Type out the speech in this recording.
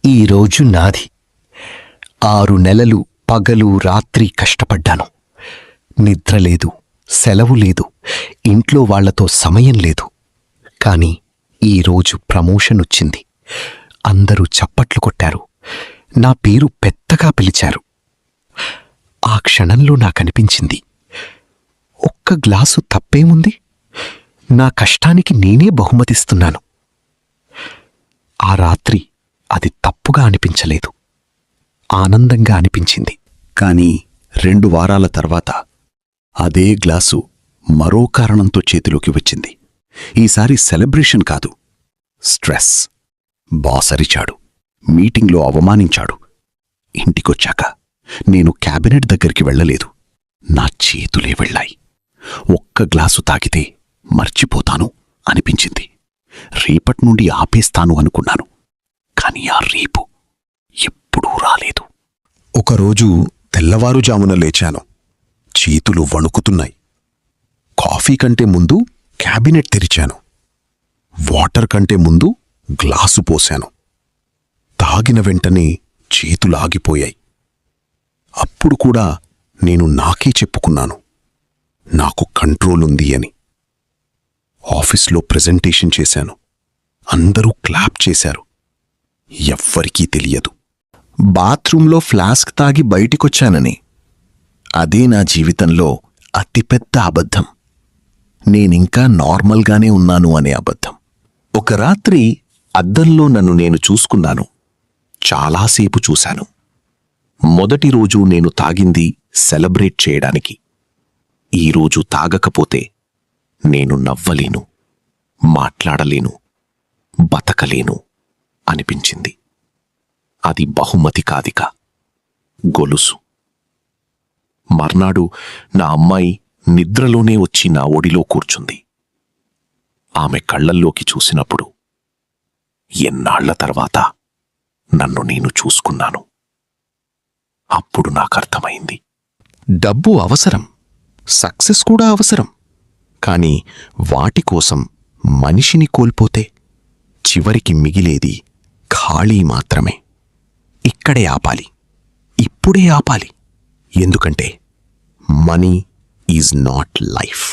ఈరోజు నాది. 6 నెలలు పగలు రాత్రి కష్టపడ్డాను. నిద్రలేదు, సెలవు లేదు, ఇంట్లో వాళ్లతో సమయం లేదు. కాని ఈరోజు ప్రమోషనొచ్చింది. అందరూ చప్పట్లు కొట్టారు. నా పేరు పెద్దగా పిలిచారు. ఆ క్షణంలో నాకనిపించింది, ఒక్క గ్లాసు తప్పేముంది? నా కష్టానికి నేనే బహుమతిస్తున్నాను. ఆ రాత్రి అది తప్పుగా అనిపించలేదు, ఆనందంగా అనిపించింది. కాని 2 వారాల తర్వాత అదే గ్లాసు మరో కారణంతో చేతిలోకి వచ్చింది. ఈసారి సెలబ్రేషన్ కాదు, స్ట్రెస్. బాస్ అరిచాడు, మీటింగ్లో అవమానించాడు. ఇంటికొచ్చాక నేను క్యాబినెట్ దగ్గరికి వెళ్ళలేదు. నా చేతులే వెళ్ళాయి. ఒక్క గ్లాసు తాగితే మర్చిపోతాను అనిపించింది. రేపట్నుండి ఆపేస్తాను అనుకున్నాను. కాని ఆ రేపు ఎప్పుడూ రాలేదు. ఒకరోజు తెల్లవారుజామున లేచాను. చేతులు వణుకుతున్నాయి. కాఫీ కంటే ముందు క్యాబినెట్ తెరిచాను. వాటర్ కంటే ముందు గ్లాసు పోశాను. తాగిన వెంటనే చేతులాగిపోయాయి. అప్పుడు కూడా నేను నాకే చెప్పుకున్నాను, నాకు కంట్రోలుంది అని. ఆఫీస్లో ప్రెజెంటేషన్ చేశాను. అందరూ క్లాప్ చేశారు. ఎవ్వరికీ తెలియదు. బాత్రూంలో ఫ్లాస్క్ తాగి బయటికొచ్చానని. అదే నా జీవితంలో అతిపెద్ద అబద్ధం. నేనింకా నార్మల్గానే ఉన్నాను అనే అబద్ధం. ఒక రాత్రి అద్దంలో నన్ను నేను చూసుకున్నాను. చాలాసేపు చూశాను. మొదటి రోజు నేను తాగింది సెలబ్రేట్ చేయడానికి. ఈరోజు తాగకపోతే నేను నవ్వలేను, మాట్లాడలేను, బతకలేను అనిపించింది. అది బహుమతి కాదిక, గొలుసు. మర్నాడు నా అమ్మాయి నిద్రలోనే వచ్చి నా ఒడిలో కూర్చుంది. ఆమె కళ్లల్లోకి చూసినప్పుడు ఎన్నాళ్ల తర్వాత నన్ను నేను చూసుకున్నాను. అప్పుడు నాకర్థమైంది, డబ్బు అవసరం, సక్సెస్ కూడా అవసరం. కాని వాటికోసం మనిషిని కోల్పోతే చివరికి మిగిలేది ఖాళీ మాత్రమే. ఇక్కడే ఆపాలి, ఇప్పుడే ఆపాలి. ఎందుకంటే మనీ ఈజ్ నాట్ లైఫ్.